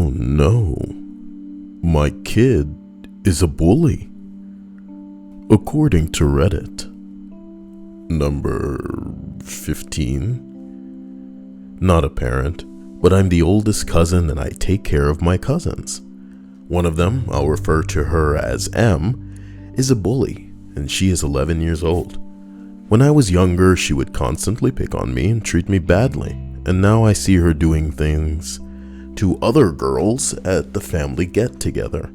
Oh no, my kid is a bully. According to Reddit. Number 15. Not a parent, but I'm the oldest cousin and I take care of my cousins. One of them, I'll refer to her as M, is a bully, and she is 11 years old. When I was younger, she would constantly pick on me and treat me badly, and now I see her doing things to other girls at the family get-together.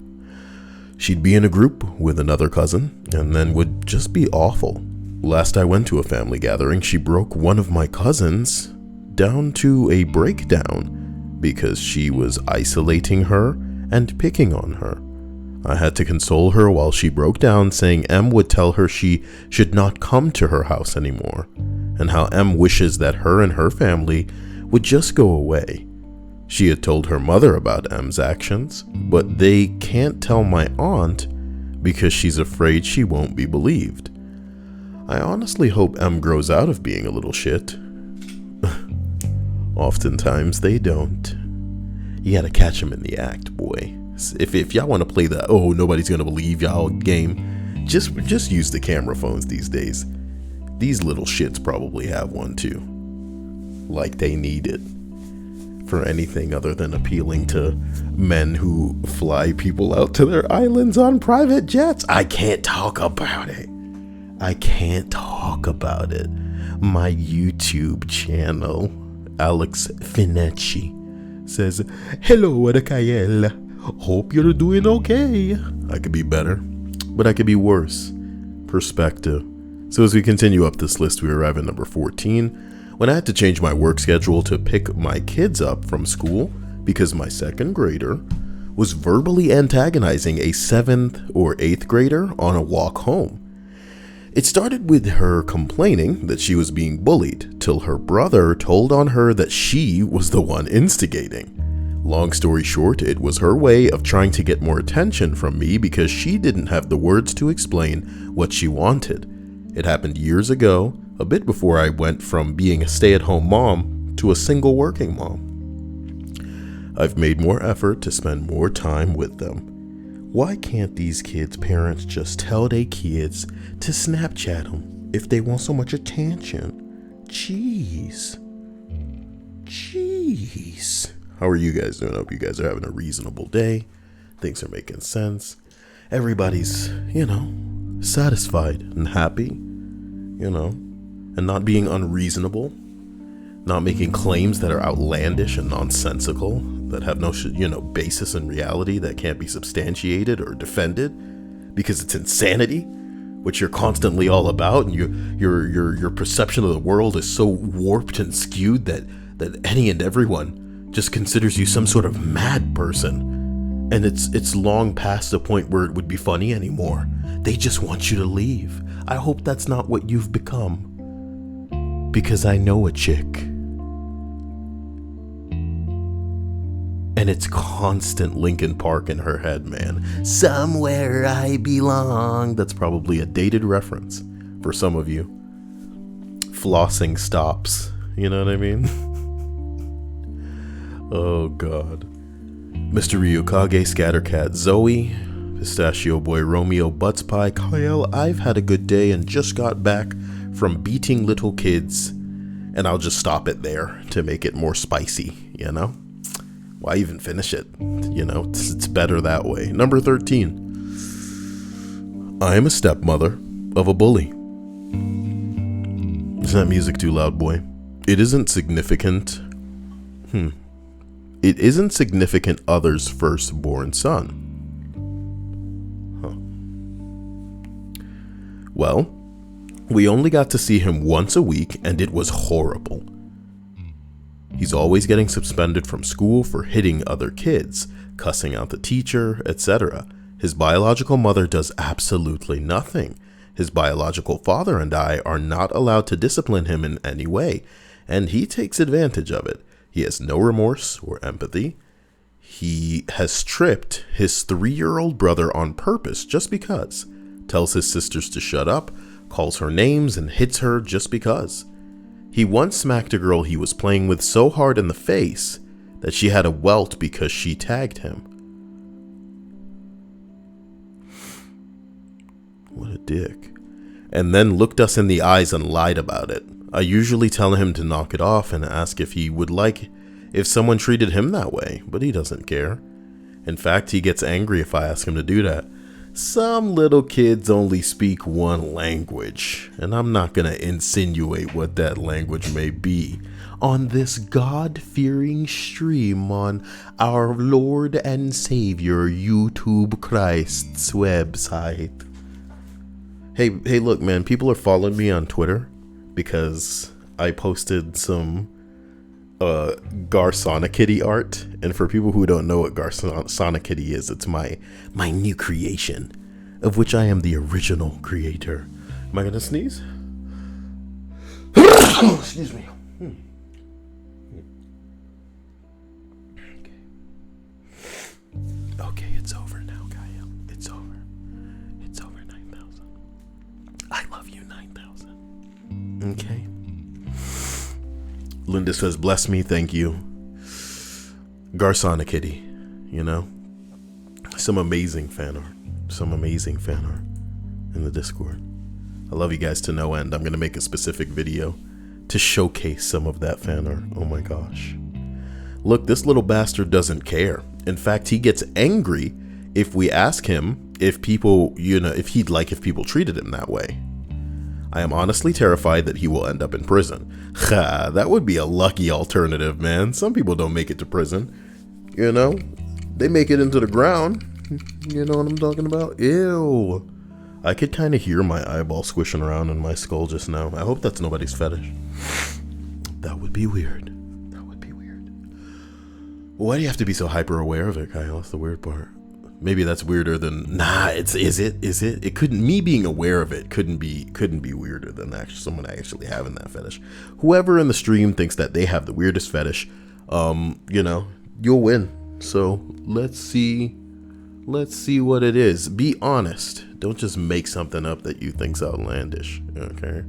She'd be in a group with another cousin, and then would just be awful. Last I went to a family gathering, she broke one of my cousins down to a breakdown because she was isolating her and picking on her. I had to console her while she broke down, saying M would tell her she should not come to her house anymore, and how M wishes that her and her family would just go away. She had told her mother about M's actions, but they can't tell my aunt because she's afraid she won't be believed. I honestly hope M grows out of being a little shit. Oftentimes they don't. You gotta catch them in the act, boy. If y'all want to play the "oh, nobody's gonna believe y'all" game, just use the camera phones these days. These little shits probably have one too. Like they need it for anything other than appealing to men who fly people out to their islands on private jets. I can't talk about it. My YouTube channel, Alex Finecci, says, "Hello, Cyael. Hope you're doing okay." I could be better, but I could be worse. Perspective. So as we continue up this list, we arrive at number 14. When I had to change my work schedule to pick my kids up from school because my second grader was verbally antagonizing a 7th or 8th grader on a walk home. It started with her complaining that she was being bullied, till her brother told on her that she was the one instigating. Long story short, it was her way of trying to get more attention from me because she didn't have the words to explain what she wanted. It happened years ago, a bit before I went from being a stay-at-home mom to a single working mom. I've made more effort to spend more time with them. Why can't these kids' parents just tell their kids to Snapchat them if they want so much attention? Jeez. How are you guys doing? I hope you guys are having a reasonable day. Things are making sense. Everybody's, satisfied and happy, and not being unreasonable, not making claims that are outlandish and nonsensical, that have no, basis in reality, that can't be substantiated or defended because it's insanity, which you're constantly all about, and your perception of the world is so warped and skewed that any and everyone just considers you some sort of mad person. And it's long past the point where it would be funny anymore. They just want you to leave. I hope that's not what you've become. Because I know a chick. And it's constant Linkin Park in her head, man. Somewhere I belong. That's probably a dated reference for some of you. Flossing stops. You know what I mean? Oh, God. Mr. Ryukage, Scattercat, Zoe, Pistachio Boy, Romeo, Butts Pie, Cyael, I've had a good day and just got back from beating little kids. And I'll just stop it there to make it more spicy, Why even finish it? It's better that way. Number 13. I am a stepmother of a bully. Is that music too loud, boy? It isn't significant. It isn't significant other's firstborn son. Well, we only got to see him once a week, and it was horrible. He's always getting suspended from school for hitting other kids, cussing out the teacher, etc. His biological mother does absolutely nothing. His biological father and I are not allowed to discipline him in any way, and he takes advantage of it. He has no remorse or empathy. He has stripped his 3-year-old brother on purpose just because. Tells his sisters to shut up, calls her names, and hits her just because. He once smacked a girl he was playing with so hard in the face that she had a welt because she tagged him. What a dick. And then looked us in the eyes and lied about it. I usually tell him to knock it off and ask if he would like if someone treated him that way, but he doesn't care. In fact, he gets angry if I ask him to do that. Some little kids only speak one language, and I'm not going to insinuate what that language may be on this God-fearing stream on our Lord and Savior YouTube Christ's website. Hey, look, man, people are following me on Twitter because I posted some Garsonicity art, and for people who don't know what Garsonicity is, it's my new creation, of which I am the original creator. Am I gonna sneeze? Excuse me. Okay, it's over now, Cyael. It's over. It's over, 9,000. I love you, 9,000. Okay. Linda says, bless me, thank you. Garsonicity, you know? Some amazing fan art in the Discord. I love you guys to no end. I'm going to make a specific video to showcase some of that fan art. Oh my gosh. Look, this little bastard doesn't care. In fact, he gets angry if we ask him if people, if he'd like if people treated him that way. I am honestly terrified that he will end up in prison. Ha, that would be a lucky alternative, man. Some people don't make it to prison. They make it into the ground. You know what I'm talking about? Ew. I could kind of hear my eyeball squishing around in my skull just now. I hope that's nobody's fetish. That would be weird. Why do you have to be so hyper aware of it, Cyael? That's the weird part. Maybe that's weirder than is it? It couldn't, me being aware of it couldn't be weirder than someone actually having that fetish. Whoever in the stream thinks that they have the weirdest fetish, you'll win. So let's see what it is. Be honest. Don't just make something up that you think's outlandish. Okay.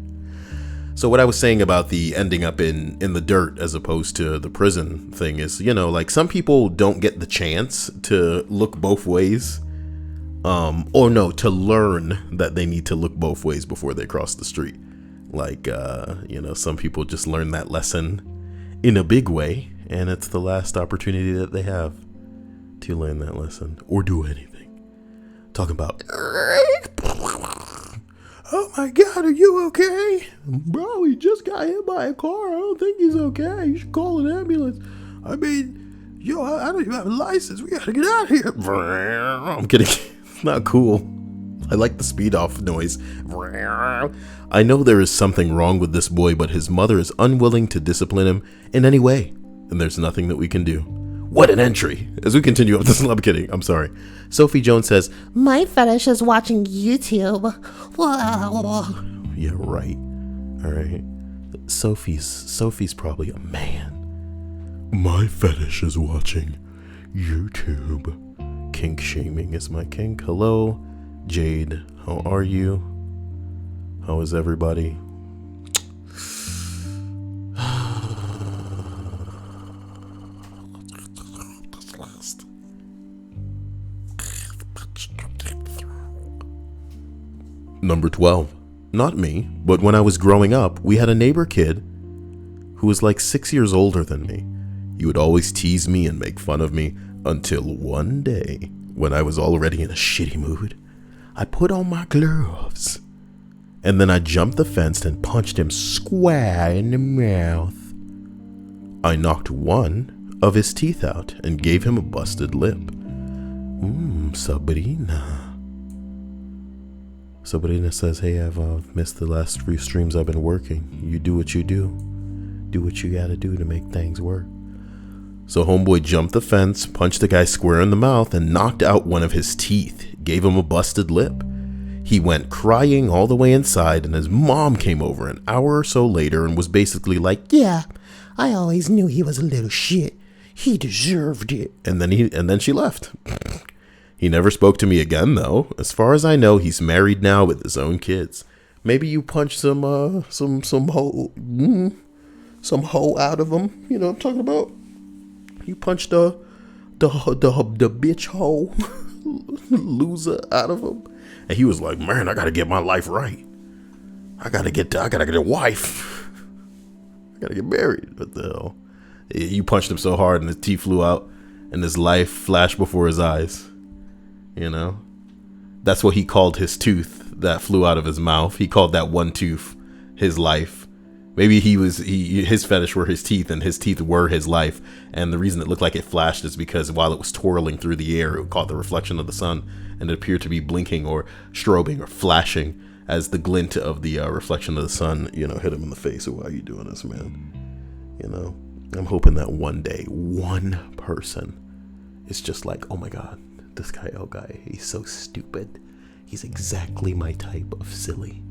So what I was saying about the ending up in the dirt as opposed to the prison thing is, like some people don't get the chance to look both ways. To learn that they need to look both ways before they cross the street. Like, some people just learn that lesson in a big way, and it's the last opportunity that they have to learn that lesson or do anything. Talking about, oh my God, are you okay? Bro, he just got hit by a car. I don't think he's okay. You should call an ambulance. I mean, I don't even have a license. We gotta get out of here. I'm kidding. It's not cool. I like the speed off noise. I know there is something wrong with this boy, but his mother is unwilling to discipline him in any way, and there's nothing that we can do. What an entry. As we continue up this, I'm kidding. I'm sorry. Sophie Jones says, my fetish is watching YouTube. Yeah, right. All right. Sophie's probably a man. My fetish is watching YouTube. Kink shaming is my kink. Hello, Jade. How are you? How is everybody? Number 12. Not me, but when I was growing up, we had a neighbor kid who was like 6 years older than me. He would always tease me and make fun of me until one day, when I was already in a shitty mood, I put on my gloves and then I jumped the fence and punched him square in the mouth. I knocked one of his teeth out and gave him a busted lip. Sabrina says, hey, I've missed the last few streams I've been working. You do what you do. Do what you gotta do to make things work. So homeboy jumped the fence, punched the guy square in the mouth, and knocked out one of his teeth. Gave him a busted lip. He went crying all the way inside, and his mom came over an hour or so later and was basically like, yeah, I always knew he was a little shit. He deserved it. And then she left. He never spoke to me again, though. As far as I know, he's married now with his own kids. Maybe you punched some hoe out of him. You know what I'm talking about? You punched the bitch hole loser out of him. And he was like, man, I gotta get my life right. I gotta get a wife. I gotta get married. What the hell? You punched him so hard and his teeth flew out and his life flashed before his eyes. You know? That's what he called his tooth that flew out of his mouth. He called that one tooth his life. Maybe his fetish were his teeth and his teeth were his life. And the reason it looked like it flashed is because while it was twirling through the air, it caught the reflection of the sun and it appeared to be blinking or strobing or flashing as the glint of the reflection of the sun, you know, hit him in the face. So why are you doing this, man? You know, I'm hoping that one day, one person is just like, oh my God, this Cyael guy, he's so stupid. He's exactly my type of silly.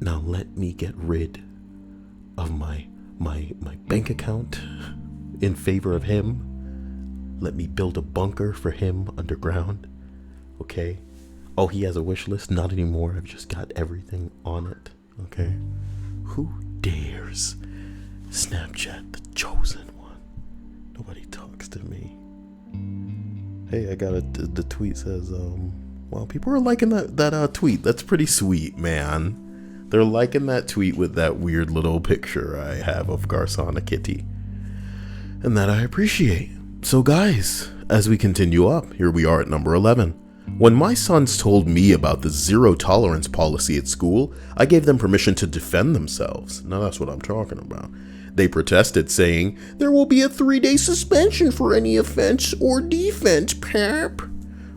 Now let me get rid of my bank account in favor of him. Let me build a bunker for him underground. Okay? Oh, he has a wish list? Not anymore. I've just got everything on it. Okay? Who dares Snapchat the chosen one? Nobody talks to me. Hey, I got the tweet says, well, people are liking that tweet. That's pretty sweet, man. They're liking that tweet with that weird little picture I have of Garcon Kitty. And that I appreciate. So guys, as we continue up, here we are at number 11. When my sons told me about the zero tolerance policy at school, I gave them permission to defend themselves. Now that's what I'm talking about. They protested, saying, there will be a 3-day suspension for any offense or defense, Pep.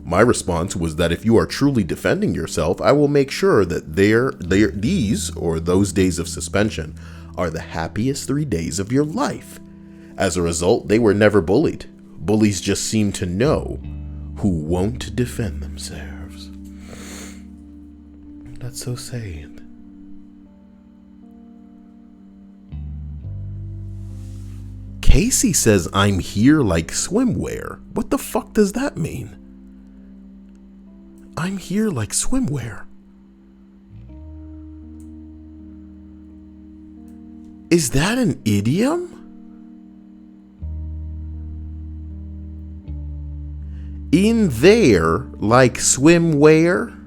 My response was that if you are truly defending yourself, I will make sure that these or those days of suspension are the happiest 3 days of your life. As a result, they were never bullied. Bullies just seem to know who won't defend themselves. That's so sad. Casey says, I'm here like swimwear. What the fuck does that mean? I'm here like swimwear. Is that an idiom? In there like swimwear?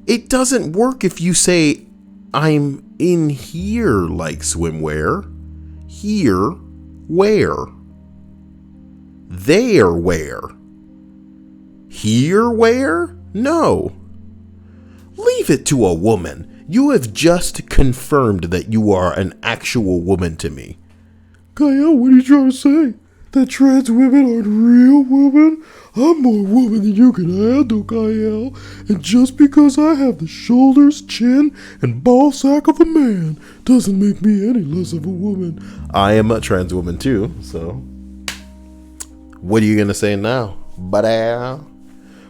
It doesn't work if you say, I'm in here like swimwear. Here, where? There, where? Here, where? No. Leave it to a woman. You have just confirmed that you are an actual woman to me. Cyael, what are you trying to say? That trans women aren't real women? I'm more woman than you can handle, Cyael. And just because I have the shoulders, chin, and ball sack of a man doesn't make me any less of a woman. I am a trans woman too, so... What are you gonna say now, buddy?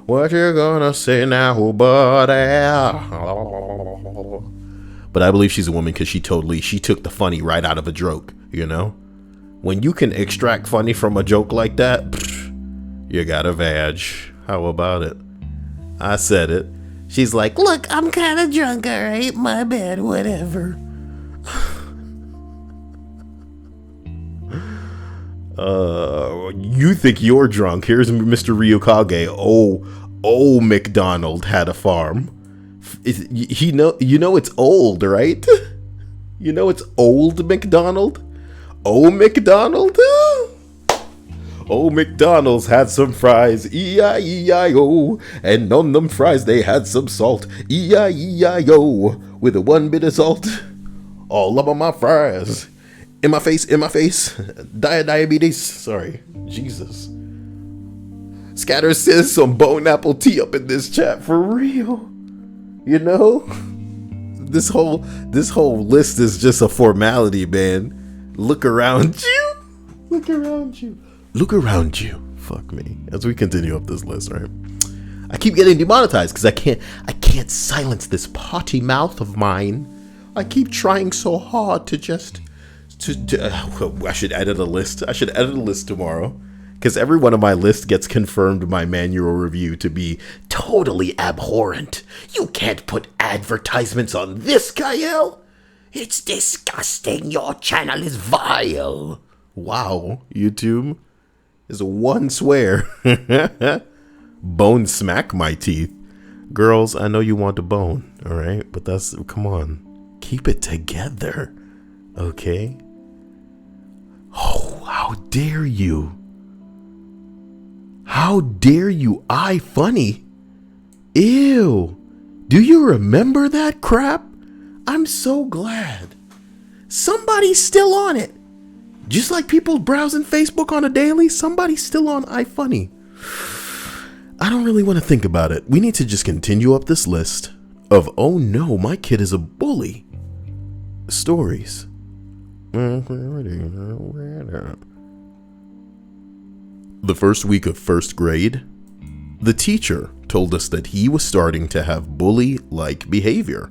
What you gonna say now, buddy? But I believe she's a woman because she took the funny right out of a joke, you know? When you can extract funny from a joke like that, you got a vag. How about it? I said it. She's like, look, I'm kind of drunk, all right? My bad, whatever. You think you're drunk. Here's Mr. Ryukage. Oh, McDonald had a farm. You know it's old, right? You know it's old, McDonald? Oh, McDonald? Oh, McDonald's had some fries, E-I-E-I-O. And on them fries they had some salt, E-I-E-I-O. With a 1 bit of salt, all up on my fries. In my face. Diabetes. Sorry. Jesus. Scatter says some bone apple tea up in this chat for real. You know? This whole list is just a formality, man. Look around you. Look around you. Look around you. Fuck me. As we continue up this list, right? I keep getting demonetized because I can't silence this potty mouth of mine. I keep trying so hard to just I should edit a list. I should edit a list tomorrow because every one of my lists gets confirmed by manual review to be totally abhorrent. You can't put advertisements on this, Cyael. It's disgusting. Your channel is vile. Wow, YouTube is one swear. Bone smack my teeth. Girls, I know you want a bone, all right? But come on. Keep it together, okay? Oh, how dare you? How dare you? Funny. Ew. Do you remember that crap? I'm so glad. Somebody's still on it. Just like people browsing Facebook on a daily, somebody's still on iFunny. I don't really want to think about it. We need to just continue up this list of, oh no, my kid is a bully. Stories. The first week of first grade, the teacher told us that he was starting to have bully-like behavior.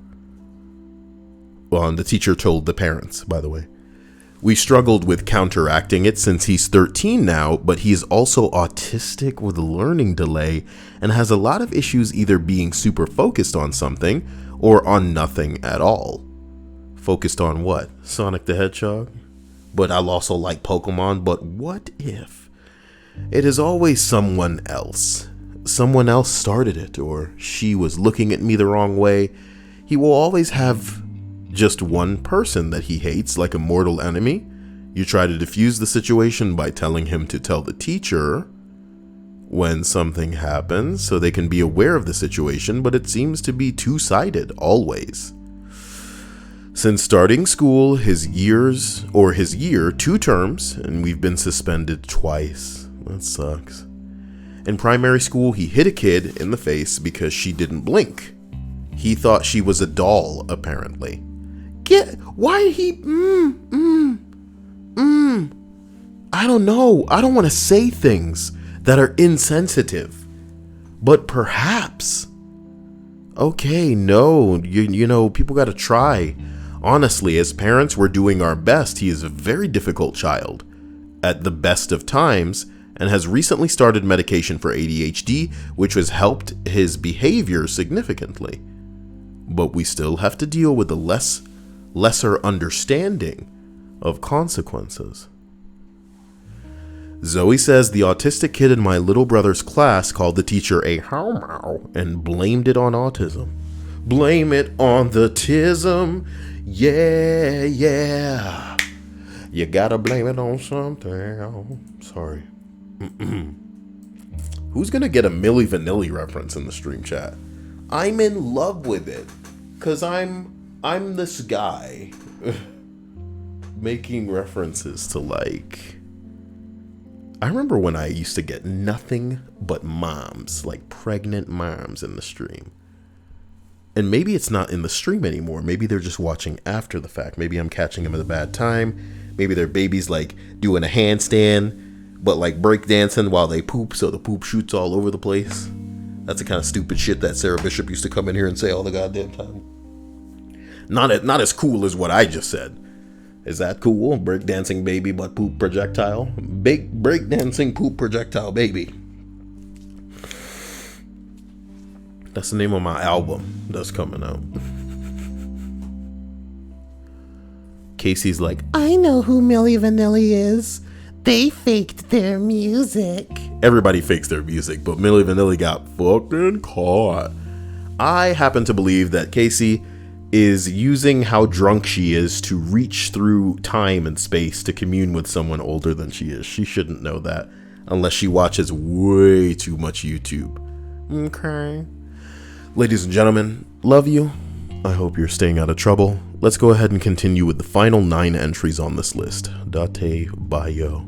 Well, and the teacher told the parents, by the way. We struggled with counteracting it since he's 13 now, but he's also autistic with a learning delay and has a lot of issues either being super focused on something or on nothing at all. Focused on what? Sonic the Hedgehog? But I'll also like Pokemon, but what if? It is always someone else. Someone else started it, or she was looking at me the wrong way. He will always have just one person that he hates, like a mortal enemy. You try to diffuse the situation by telling him to tell the teacher when something happens so they can be aware of the situation, but it seems to be two-sided always. Since starting school, his year, 2 terms, and we've been suspended twice. That sucks. In primary school, he hit a kid in the face because she didn't blink. He thought she was a doll, apparently. Why he, I don't know. I don't want to say things that are insensitive, but perhaps. Okay, no, you know, people got to try. Honestly, as parents, we're doing our best. He is a very difficult child at the best of times and has recently started medication for ADHD, which has helped his behavior significantly. But we still have to deal with the lesser understanding of consequences. Zoe says the autistic kid in my little brother's class called the teacher a how and blamed it on autism. Blame it on the tism. Yeah. You gotta blame it on something. Sorry. Who's gonna get a Milli Vanilli reference in the stream chat? I'm in love with it. Cause I'm this guy making references to, like, I remember when I used to get nothing but moms, like pregnant moms in the stream. And maybe it's not in the stream anymore. Maybe they're just watching after the fact. Maybe I'm catching them at a bad time. Maybe their baby's like doing a handstand, but like breakdancing while they poop, so the poop shoots all over the place. That's the kind of stupid shit that Sarah Bishop used to come in here and say all the goddamn time. Not as cool as what I just said. Is that cool? Breakdancing baby butt poop projectile? Breakdancing poop projectile baby. That's the name of my album that's coming out. Casey's like, I know who Milli Vanilli is. They faked their music. Everybody fakes their music, but Milli Vanilli got fucking caught. I happen to believe that Casey is using how drunk she is to reach through time and space to commune with someone older than she is. She shouldn't know that unless she watches way too much YouTube. Okay. Ladies and gentlemen, love you. I hope you're staying out of trouble. Let's go ahead and continue with the final 9 entries on this list. Date Bayo.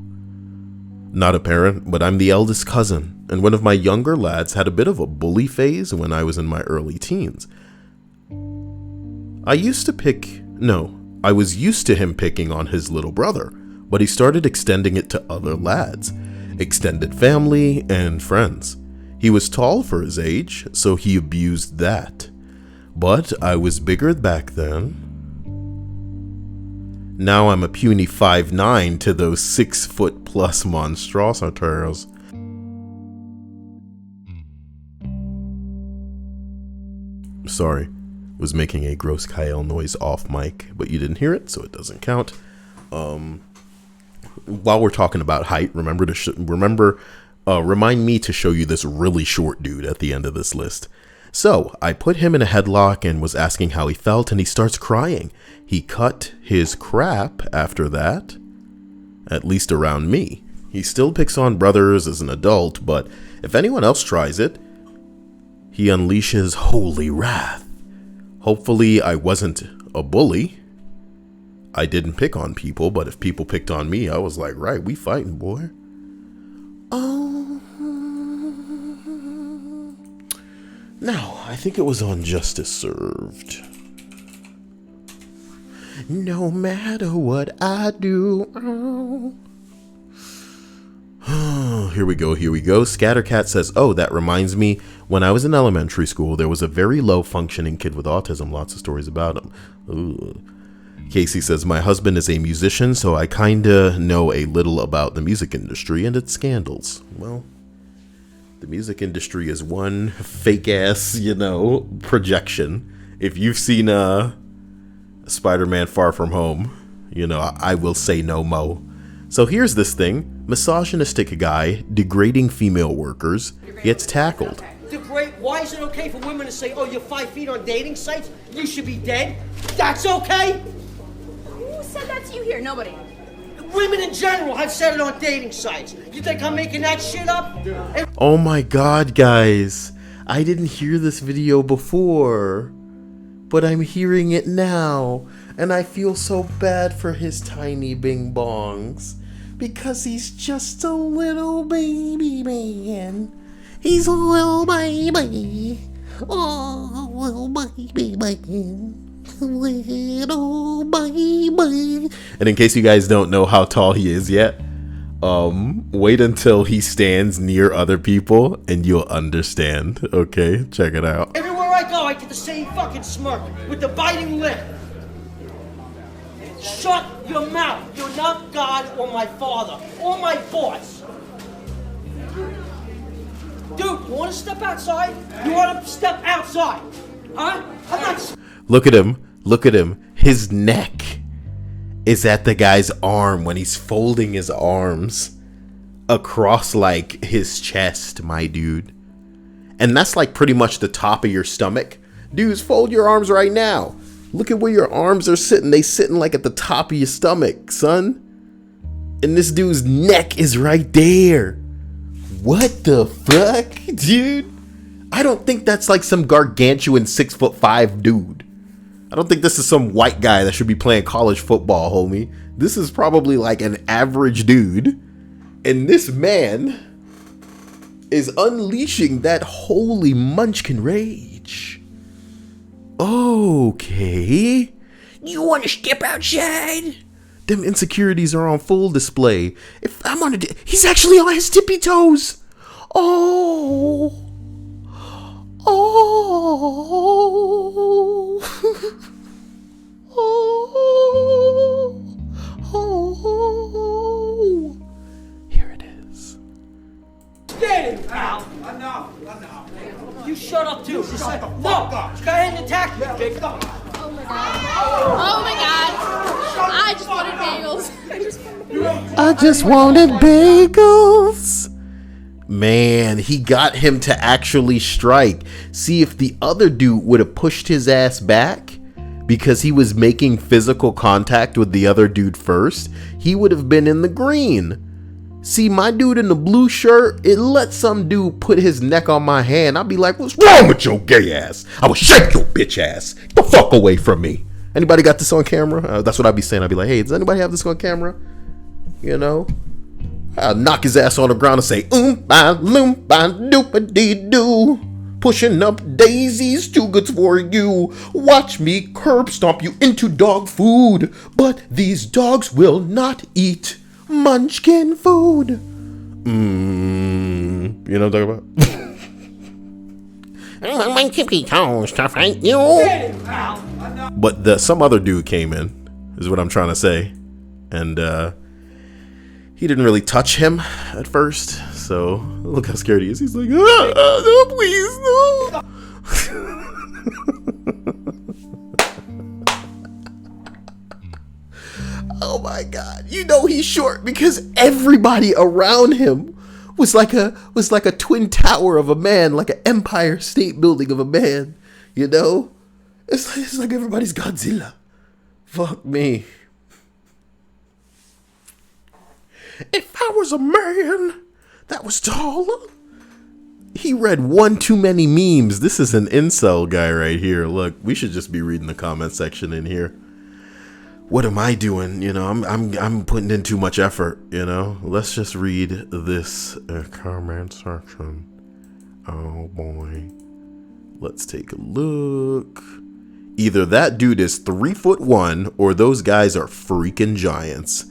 Not a parent, but I'm the eldest cousin, and one of my younger lads had a bit of a bully phase when I was in my early teens. I was used to him picking on his little brother, but he started extending it to other lads, extended family, and friends. He was tall for his age, so he abused that. But I was bigger back then. Now I'm a puny 5'9" to those 6-foot plus monstrosities. Sorry. Was making a gross Cyael noise off mic, but you didn't hear it, so it doesn't count. while we're talking about height, remind me to show you this really short dude at the end of this list. So I put him in a headlock and was asking how he felt, and he starts crying. He cut his crap after that, at least around me. He still picks on brothers as an adult, but if anyone else tries it, he unleashes holy wrath. Hopefully I wasn't a bully. I didn't pick on people, but if people picked on me, I was like, right, we fighting, boy. Oh. Now, I think it was on Justice Served. No matter what I do. Oh. Here we go. Scattercat says, oh, that reminds me, when I was in elementary school, there was a very low functioning kid with autism. Lots of stories about him. Ooh. Casey says, my husband is a musician, so I kinda know a little about the music industry and its scandals. Well, the music industry is one fake ass, projection. If you've seen Spider-Man Far From Home, I will say no mo. So here's this thing. Misogynistic guy degrading female workers gets tackled. Why is it okay for women to say, oh, you're 5 feet on dating sites? You should be dead? That's okay? Who said that to you here? Nobody. Women in general have said it on dating sites. You think I'm making that shit up? Oh my god, guys. I didn't hear this video before, but I'm hearing it now, and I feel so bad for his tiny bing bongs, because he's just a little baby man. He's a little baby. Oh, little baby man. Little baby. And in case you guys don't know how tall he is yet, wait until he stands near other people and you'll understand. Okay, check it out. Everywhere I go, I get the same fucking smirk with the biting lip. Shut your mouth. You're not God or my father or my boss. Dude, you want to step outside? You want to step outside? Huh? I'm not... Look at him. Look at him. His neck is at the guy's arm when he's folding his arms across like his chest, my dude. And that's like pretty much the top of your stomach. Dudes, fold your arms right now. Look at where your arms are sitting. They sitting like at the top of your stomach, son. And this dude's neck is right there. What the fuck, dude? I don't think that's like some gargantuan 6'5" dude. I don't think this is some white guy that should be playing college football, homie. This is probably like an average dude. And this man is unleashing that holy munchkin rage. Okay. You want to step outside? Them insecurities are on full display. If I'm on he's actually on his tippy toes. Oh. Oh. Oh. Oh. Here it is. Get him, pal. Enough. You shut up too. Shut the fuck no. up. Go ahead and attack me, big. Oh my god. I just wanted bagels. I just wanted bagels. Man, he got him to actually strike. See, if the other dude would have pushed his ass back because he was making physical contact with the other dude first, he would have been in the green. See, my dude in the blue shirt, it let some dude put his neck on my hand. I'd be like, what's wrong with your gay ass? I would shake your bitch ass. Get the fuck away from me. Anybody got this on camera? That's what I'd be saying. I'd be like, hey, does anybody have this on camera? You know? I'll knock his ass on the ground and say, ba loom ba doopa dee doo. Pushing up daisies, too good for you. Watch me curb stomp you into dog food. But these dogs will not eat munchkin food. You know what I'm talking about? I want my tippy toes to fight you. But some other dude came in, is what I'm trying to say. And he didn't really touch him at first. So look how scared he is. He's like, no, please, no. Oh my God. You know he's short because everybody around him was like a twin tower of a man, like an Empire State Building of a man, you know? It's like everybody's Godzilla. Fuck me. If I was a man that was taller. He read one too many memes. This is an incel guy right here. Look, we should just be reading the comment section in here. What am I doing? You know, I'm putting in too much effort, you know? Let's just read this comment section. Oh boy. Let's take a look. Either that dude is 3'1" or those guys are freaking giants.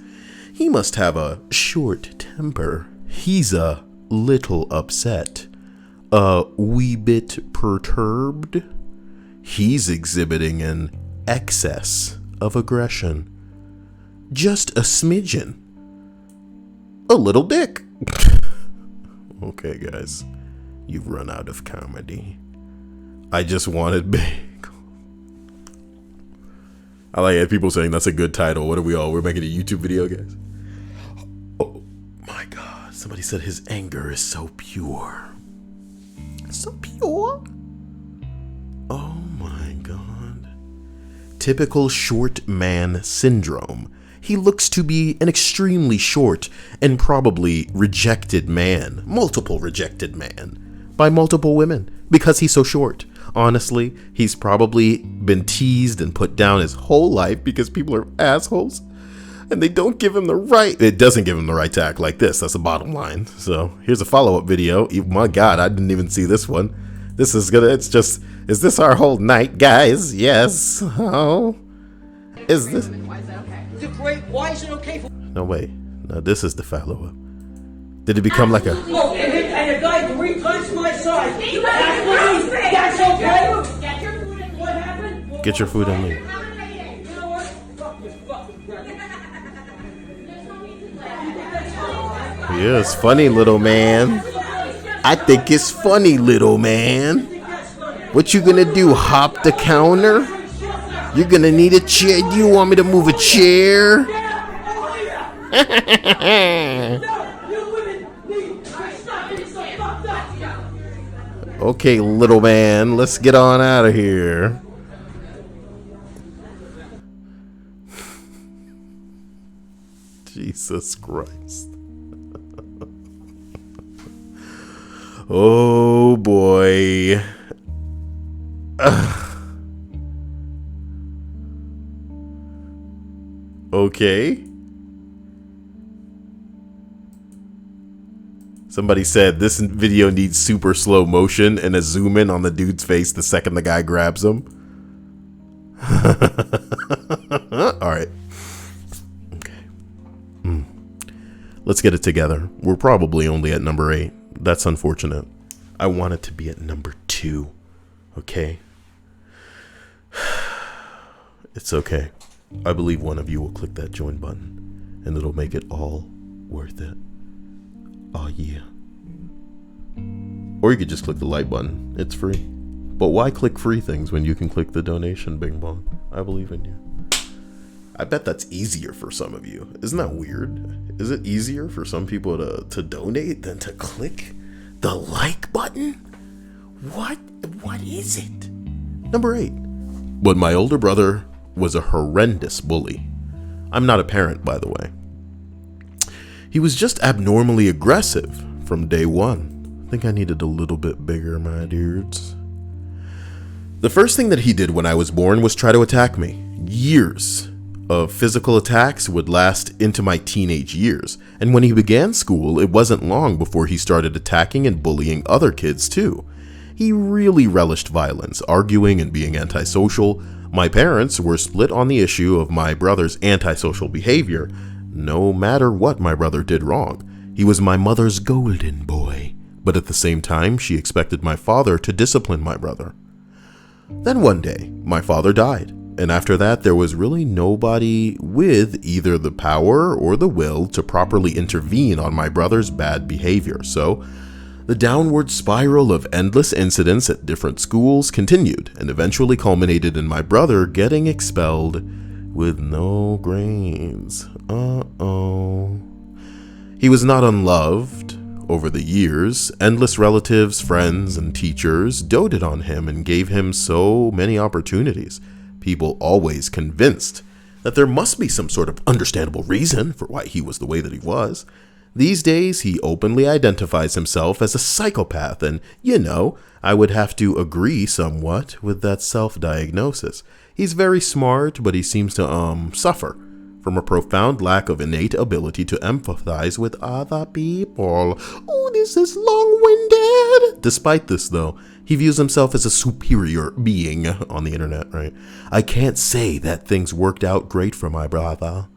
He must have a short temper. He's a little upset. A wee bit perturbed. He's exhibiting an excess of aggression. Just a smidgen. A little dick. Okay, guys. You've run out of comedy. I just wanted big. I like it. People saying that's a good title. What are we all? We're making a YouTube video, guys. Oh my God. Somebody said his anger is so pure. So pure. Oh my God. Typical short man syndrome. He looks to be an extremely short and probably rejected man. Multiple rejected man. By multiple women. Because he's so short. Honestly, he's probably been teased and put down his whole life because people are assholes. And they don't give him the right. It doesn't give him the right to act like this. That's the bottom line. So here's a follow-up video. My God, I didn't even see this one. This is gonna, it's just, is this our whole night, guys? Yes. Oh. Is this? Is it great? Why is it okay for... No, wait. No, this is the follow-up. Did it become like a... Oh, and a guy 3 times my size. That's okay? Get your food and what happened? Get your food and leave. You know what? Fuck this fucking guy. Yeah, it's funny, little man. I think it's funny, little man. What you gonna do, hop the counter? You're gonna need a chair. Do you want me to move a chair? Okay, little man, let's get on out of here. Jesus Christ. Oh boy. Okay. Somebody said this video needs super slow motion and a zoom in on the dude's face the second the guy grabs him. Alright. Okay. Let's get it together. We're probably only at number 8. That's unfortunate. I want it to be at number 2. Okay? It's okay. I believe one of you will click that join button and it'll make it all worth it. Oh yeah. Or you could just click the like button. It's free. But why click free things when you can click the donation, Bing Bong? I believe in you. I bet that's easier for some of you. Isn't that weird? Is it easier for some people to donate than to click the like button? What is it? Number 8. But my older brother was a horrendous bully. I'm not a parent, by the way. He was just abnormally aggressive from day one. I think I needed a little bit bigger, my dudes. The first thing that he did when I was born was try to attack me. Years of physical attacks would last into my teenage years. And when he began school, it wasn't long before he started attacking and bullying other kids too. He really relished violence, arguing and being antisocial. My parents were split on the issue of my brother's antisocial behavior. No matter what my brother did wrong, he was my mother's golden boy. But at the same time, she expected my father to discipline my brother. Then one day, my father died, and after that, there was really nobody with either the power or the will to properly intervene on my brother's bad behavior. So, the downward spiral of endless incidents at different schools continued and eventually culminated in my brother getting expelled with no grains. He was not unloved. Over the years, endless relatives, friends, and teachers doted on him and gave him so many opportunities. People always convinced that there must be some sort of understandable reason for why he was the way that he was. These days, he openly identifies himself as a psychopath, and, I would have to agree somewhat with that self-diagnosis. He's very smart, but he seems to, suffer from a profound lack of innate ability to empathize with other people. Oh, this is long-winded. Despite this, though, he views himself as a superior being on the internet, right? I can't say that things worked out great for my brother.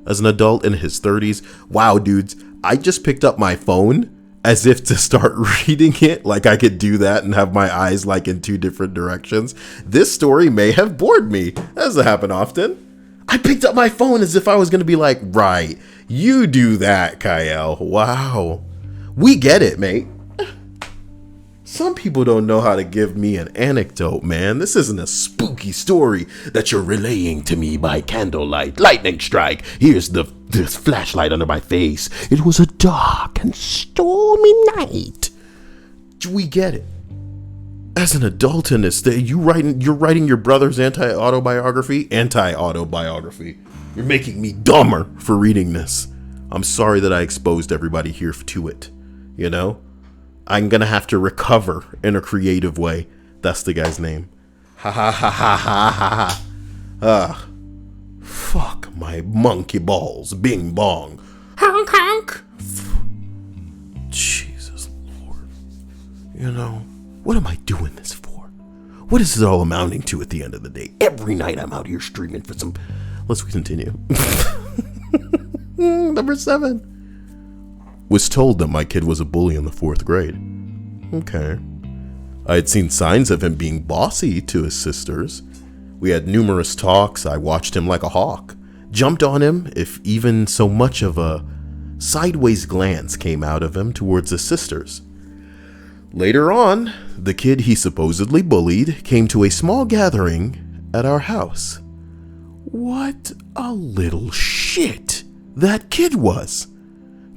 As an adult in his 30s, wow, dudes, I just picked up my phone as if to start reading it, like I could do that and have my eyes like in two different directions. This story may have bored me. That doesn't happen often. I picked up my phone as if I was going to be like, right, you do that, Cyael. Wow. We get it, mate. Some people don't know how to give me an anecdote, man. This isn't a spooky story that you're relaying to me by candlelight. Lightning strike. Here's this flashlight under my face. It was a dark and stormy night. We get it. As an adult in this, you're writing your brother's anti-autobiography. You're making me dumber for reading this. I'm sorry that I exposed everybody here to it. I'm gonna have to recover in a creative way. That's the guy's name. Ha ha ha ha ha ha. Fuck my monkey balls. Bing bong. Honk honk. Jesus Lord. What am I doing this for? What is it all amounting to at the end of the day? Every night I'm out here streaming for some... Let's continue. Number 7. Was told that my kid was a bully in the 4th grade. Okay. I had seen signs of him being bossy to his sisters. We had numerous talks. I watched him like a hawk. Jumped on him if even so much of a sideways glance came out of him towards his sisters. Later on, the kid he supposedly bullied came to a small gathering at our house. What a little shit that kid was.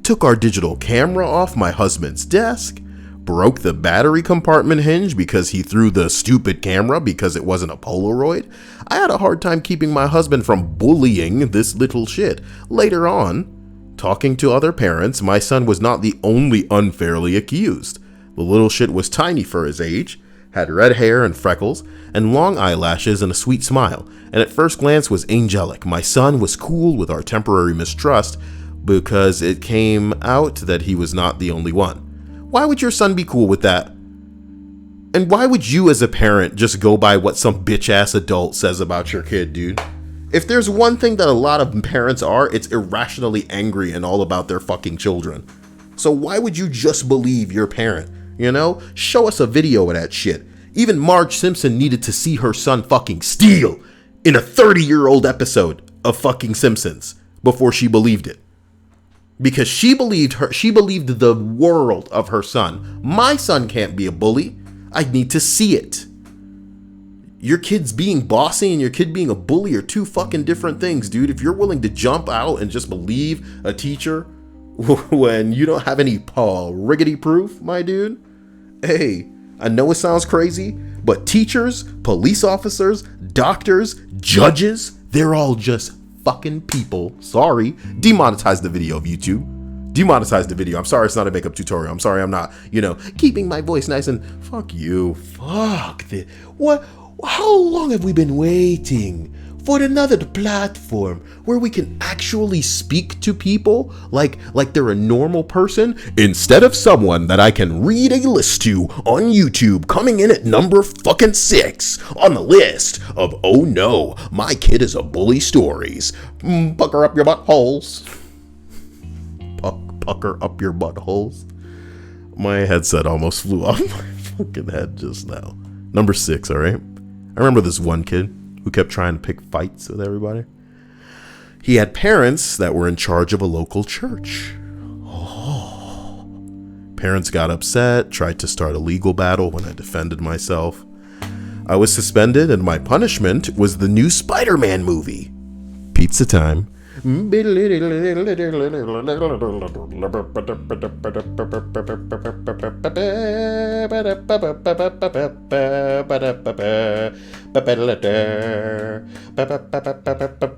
Took our digital camera off my husband's desk, broke the battery compartment hinge because he threw the stupid camera because it wasn't a Polaroid. I had a hard time keeping my husband from bullying this little shit. Later on, talking to other parents, my son was not the only unfairly accused. The little shit was tiny for his age, had red hair and freckles, and long eyelashes and a sweet smile, and at first glance was angelic. My son was cool with our temporary mistrust because it came out that he was not the only one. Why would your son be cool with that? And why would you as a parent just go by what some bitch-ass adult says about your kid, dude? If there's one thing that a lot of parents are, it's irrationally angry and all about their fucking children. So why would you just believe your parent? Show us a video of that shit. Even Marge Simpson needed to see her son fucking steal in a 30-year-old episode of fucking Simpsons before she believed it. Because she believed the world of her son. My son can't be a bully. I need to see it. Your kid's being bossy and your kid being a bully are two fucking different things, dude. If you're willing to jump out and just believe a teacher when you don't have any riggedy proof, my dude, hey, I know it sounds crazy, but teachers, police officers, doctors, judges, they're all just fucking people. Sorry. Demonetize the video of YouTube. Demonetize the video. I'm sorry it's not a makeup tutorial. I'm sorry I'm not, keeping my voice nice and fuck you. Fuck this. What? How long have we been waiting for another platform where we can actually speak to people like they're a normal person instead of someone that I can read a list to on YouTube, coming in at number fucking 6 on the list of, oh no, my kid is a bully stories. Pucker up your buttholes. Pucker up your buttholes. My headset almost flew off my fucking head just now. Number 6, all right? I remember this one kid who kept trying to pick fights with everybody. He had parents that were in charge of a local church. Oh. Parents got upset, tried to start a legal battle when I defended myself. I was suspended, and my punishment was the new Spider-Man movie. Pizza time.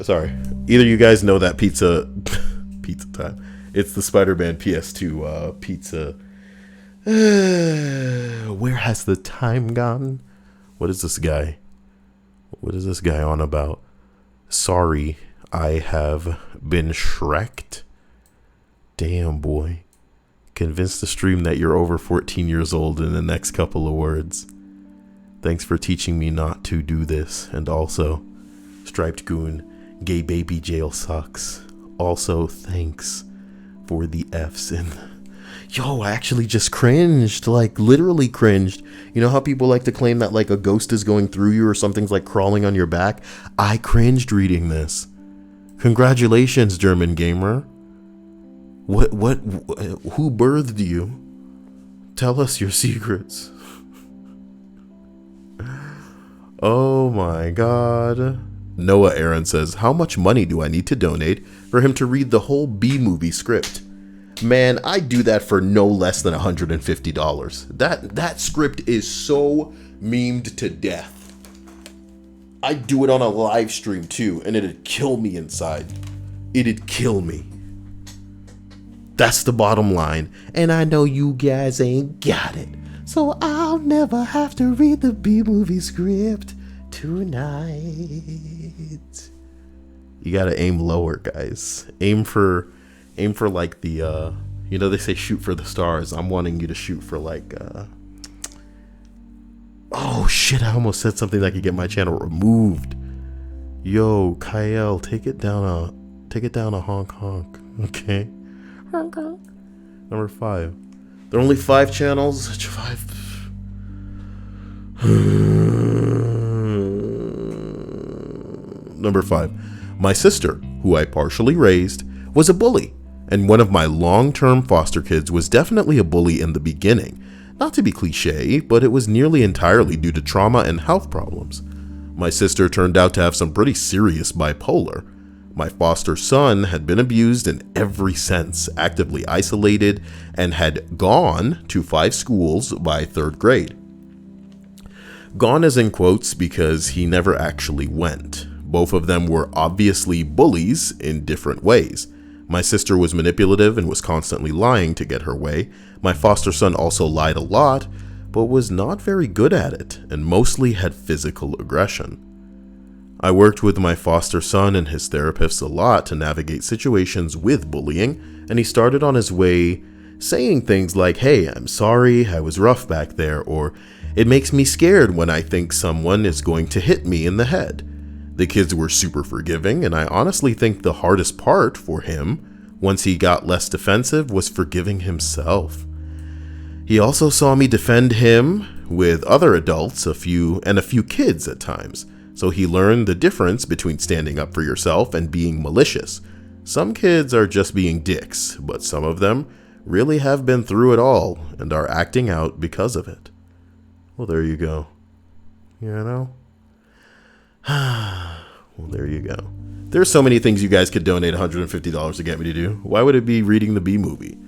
Sorry. Either you guys know that pizza time. It's the Spider-Man PS2 pizza. Where has the time gone? What is this guy? What is this guy on about? Sorry, I have been Shrek'd. Damn, boy. Convince the stream that you're over 14 years old in the next couple of words. Thanks for teaching me not to do this. And also, Striped Goon, gay baby jail sucks. Also, thanks for the F's in. Yo, I actually just cringed, like literally cringed. You know how people like to claim that like a ghost is going through you or something's like crawling on your back? I cringed reading this. Congratulations, German gamer. Who birthed you? Tell us your secrets. Oh my god. Noah Aaron says, how much money do I need to donate for him to read the whole B-movie script? Man, I'd do that for no less than $150. That script is so memed to death. I'd do it on a live stream too, and it'd kill me inside. It'd kill me. That's the bottom line. And I know you guys ain't got it. So I'll never have to read the B-movie script tonight. You gotta aim lower, guys. Aim for like the you know, they say shoot for the stars. I'm wanting you to shoot for like oh shit, I almost said something that could get my channel removed. Yo, Cyael, take it down a honk honk. Okay. Honk honk. Number 5. There are only 5 channels. 5. Number 5. My sister, who I partially raised, was a bully. And one of my long-term foster kids was definitely a bully in the beginning. Not to be cliche, but it was nearly entirely due to trauma and health problems. My sister turned out to have some pretty serious bipolar. My foster son had been abused in every sense, actively isolated, and had gone to 5 schools by 3rd grade. Gone as in quotes because he never actually went. Both of them were obviously bullies in different ways. My sister was manipulative and was constantly lying to get her way. My foster son also lied a lot, but was not very good at it, and mostly had physical aggression. I worked with my foster son and his therapists a lot to navigate situations with bullying, and he started on his way saying things like, hey, I'm sorry, I was rough back there, or it makes me scared when I think someone is going to hit me in the head. The kids were super forgiving, and I honestly think the hardest part for him, once he got less defensive, was forgiving himself. He also saw me defend him with other adults, a few kids at times, so he learned the difference between standing up for yourself and being malicious. Some kids are just being dicks, but some of them really have been through it all and are acting out because of it. Well, there you go. You know? Well, there you go. There's so many things you guys could donate $150 to get me to do. Why would it be reading the B movie?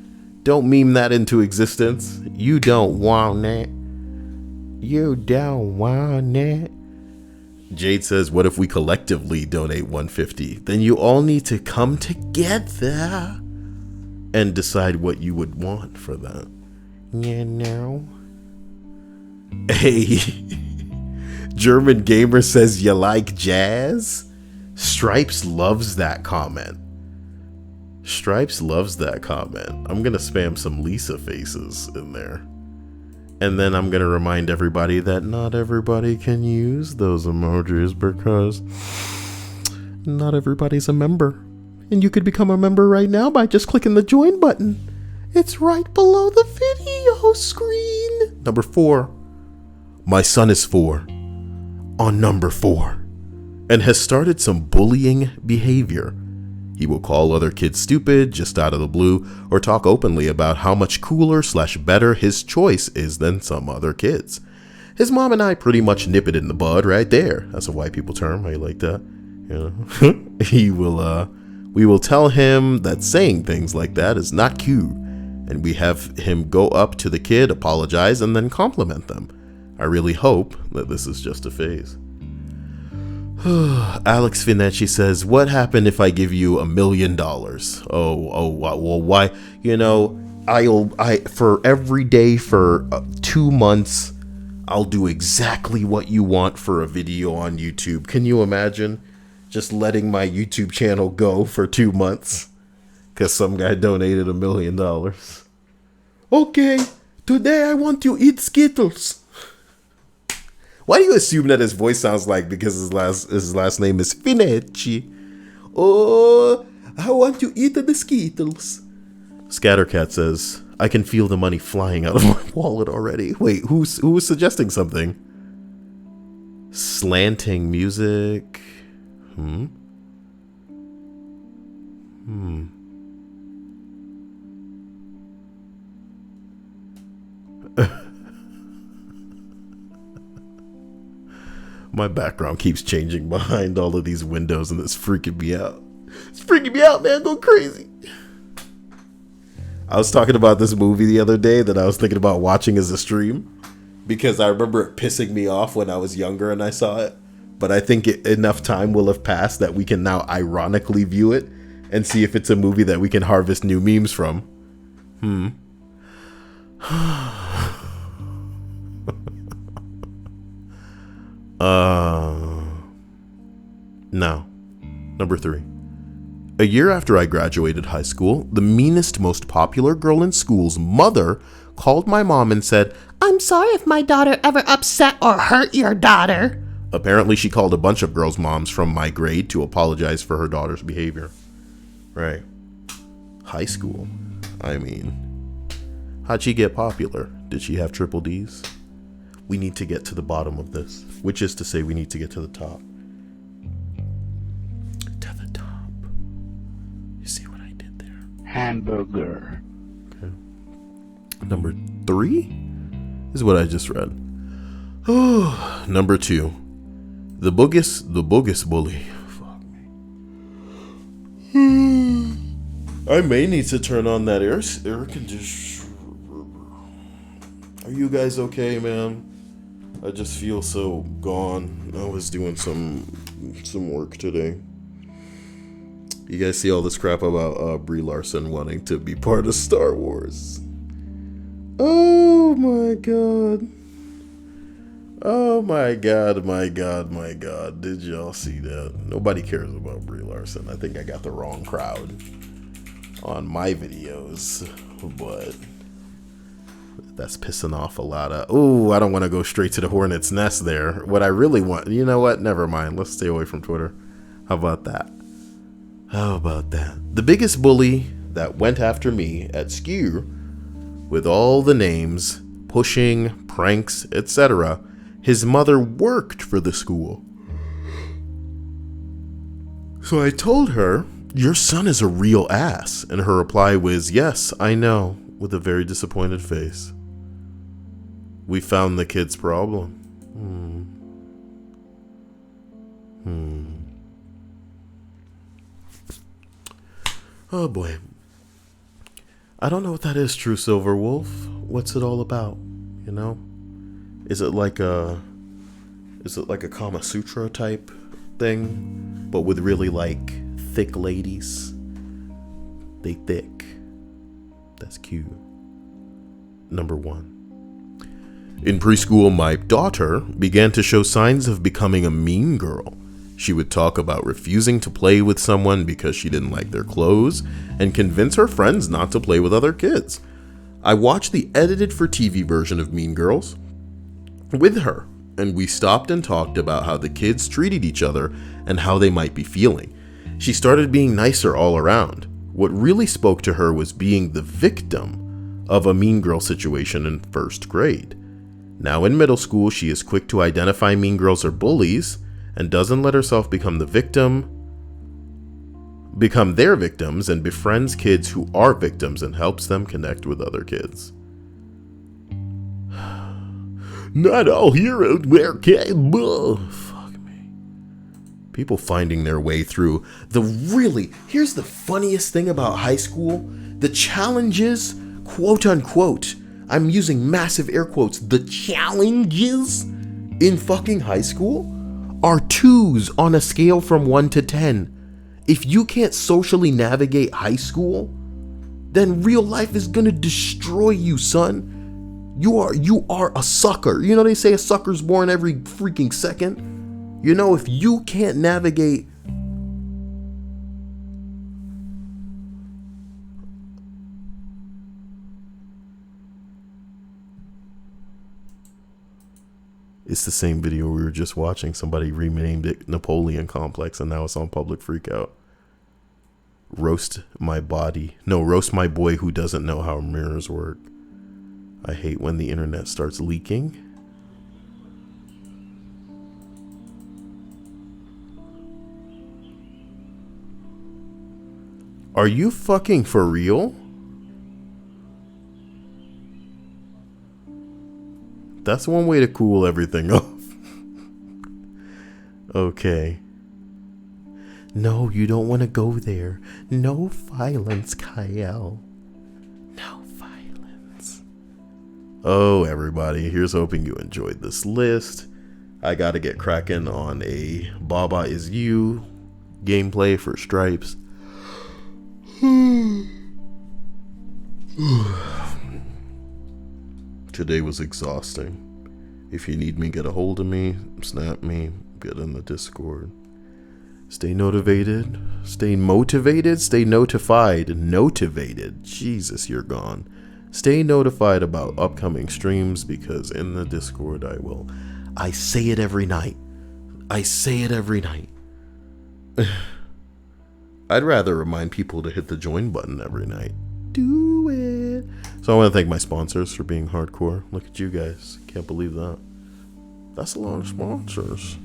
Don't meme that into existence. You don't want it. You don't want it. Jade says, what if we collectively donate $150? Then you all need to come together and decide what you would want for that. You know? Hey, German Gamer says, you like jazz? Stripes loves that comment. Stripes loves that comment. I'm gonna spam some Lisa faces in there. And then I'm gonna remind everybody that not everybody can use those emojis because not everybody's a member. And you could become a member right now by just clicking the join button. It's right below the video screen. Number 4. My son is 4. On number 4. And has started some bullying behavior. He will call other kids stupid just out of the blue, or talk openly about how much cooler / better his choice is than some other kids. His mom and I pretty much nip it in the bud right there. That's a white people term. How you like that? We will tell him that saying things like that is not cute, and we have him go up to the kid, apologize, and then compliment them. I really hope that this is just a phase. Alex Finecci says, what happened if I give you $1 million? Well, why? For every day for 2 months, I'll do exactly what you want for a video on YouTube. Can you imagine just letting my YouTube channel go for 2 months because some guy donated $1 million? Okay, today I want to eat Skittles. Why do you assume that his voice sounds like because his last name is Finecci? Oh, I want to eat the Skittles. Scattercat says, I can feel the money flying out of my wallet already. Wait, who was suggesting something? Slanting music. My background keeps changing behind all of these windows and it's freaking me out. It's freaking me out, man. Go crazy. I was talking about this movie the other day that I was thinking about watching as a stream because I remember it pissing me off when I was younger and I saw it. But I think enough time will have passed that we can now ironically view it and see if it's a movie that we can harvest new memes from. No. Number 3. A year after I graduated high school, the meanest, most popular girl in school's mother called my mom and said, I'm sorry if my daughter ever upset or hurt your daughter. Apparently, she called a bunch of girls' moms from my grade to apologize for her daughter's behavior. Right. High school. I mean, how'd she get popular? Did she have triple Ds? We need to get to the bottom of this, which is to say we need to get to the top. To the top. You see what I did there? Hamburger. Okay. Number 3 is what I just read. Oh, number 2. The bogus bully. Fuck me. I may need to turn on that air conditioner. Are you guys okay, man? I just feel so gone. I was doing some work today. You guys see all this crap about Brie Larson wanting to be part of Star Wars. Oh my god. Oh my god, my god, my god. Did y'all see that? Nobody cares about Brie Larson. I think I got the wrong crowd on my videos, but that's pissing off a lot of... Oh, I don't want to go straight to the hornet's nest there. What I really want... You know what? Never mind. Let's stay away from Twitter. How about that? How about that? The biggest bully that went after me at Skew, with all the names, pushing, pranks, etc., his mother worked for the school. So I told her, your son is a real ass. And her reply was, yes, I know, with a very disappointed face. We found the kid's problem. Oh boy. I don't know what that is, True Silver Wolf. What's it all about? You know? Is it like a Kama Sutra type thing, but with really like thick ladies? They thick. That's cute. Number 1. In preschool, my daughter began to show signs of becoming a mean girl. She would talk about refusing to play with someone because she didn't like their clothes and convince her friends not to play with other kids. I watched the edited for TV version of Mean Girls with her, and we stopped and talked about how the kids treated each other and how they might be feeling. She started being nicer all around. What really spoke to her was being the victim of a mean girl situation in 1st grade. Now in middle school, she is quick to identify mean girls or bullies and doesn't let herself become their victims, and befriends kids who are victims and helps them connect with other kids. Not all heroes wear capes. Fuck me. People finding their way through here's the funniest thing about high school. The challenges, quote unquote, I'm using massive air quotes, the challenges in fucking high school are 2s on a scale from 1 to 10. If you can't socially navigate high school, then real life is gonna destroy you, son. You are a sucker. You know they say a sucker's born every freaking second? You know, if you can't navigate It's the same video we were just watching. Somebody renamed it Napoleon Complex and now it's on public freakout. Roast my body. No, roast my boy who doesn't know how mirrors work. I hate when the internet starts leaking. Are you fucking for real? That's one way to cool everything off. Okay. No, you don't want to go there. No violence, Cyael. No violence. Oh, everybody. Here's hoping you enjoyed this list. I gotta get cracking on a Baba Is You gameplay for Stripes. Today was exhausting. If you need me, get a hold of me, snap me, get in the Discord. Stay motivated, stay motivated, stay notified, notivated. Jesus, you're gone. Stay notified about upcoming streams because in the Discord I say it every night. I say it every night. I'd rather remind people to hit the join button every night. Do it. So I want to thank my sponsors for being hardcore. Look at you guys. Can't believe that. That's a lot of sponsors.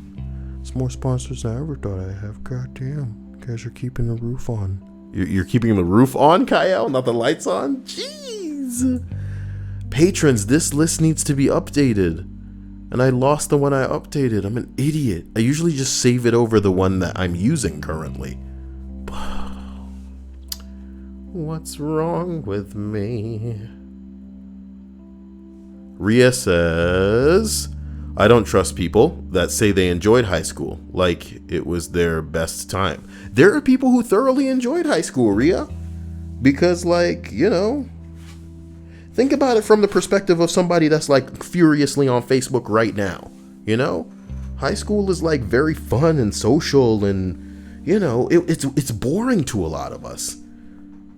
It's more sponsors than I ever thought I'd have. Goddamn. You guys are keeping the roof on. You're keeping the roof on, Cyael? Not the lights on? Jeez. Patrons, this list needs to be updated. And I lost the one I updated. I'm an idiot. I usually just save it over the one that I'm using currently. What's wrong with me? Ria says, I don't trust people that say they enjoyed high school like it was their best time. There are people who thoroughly enjoyed high school, Ria. Because, like, you know, think about it from the perspective of somebody that's like furiously on Facebook right now. You know, high school is like very fun and social and, you know, it's boring to a lot of us.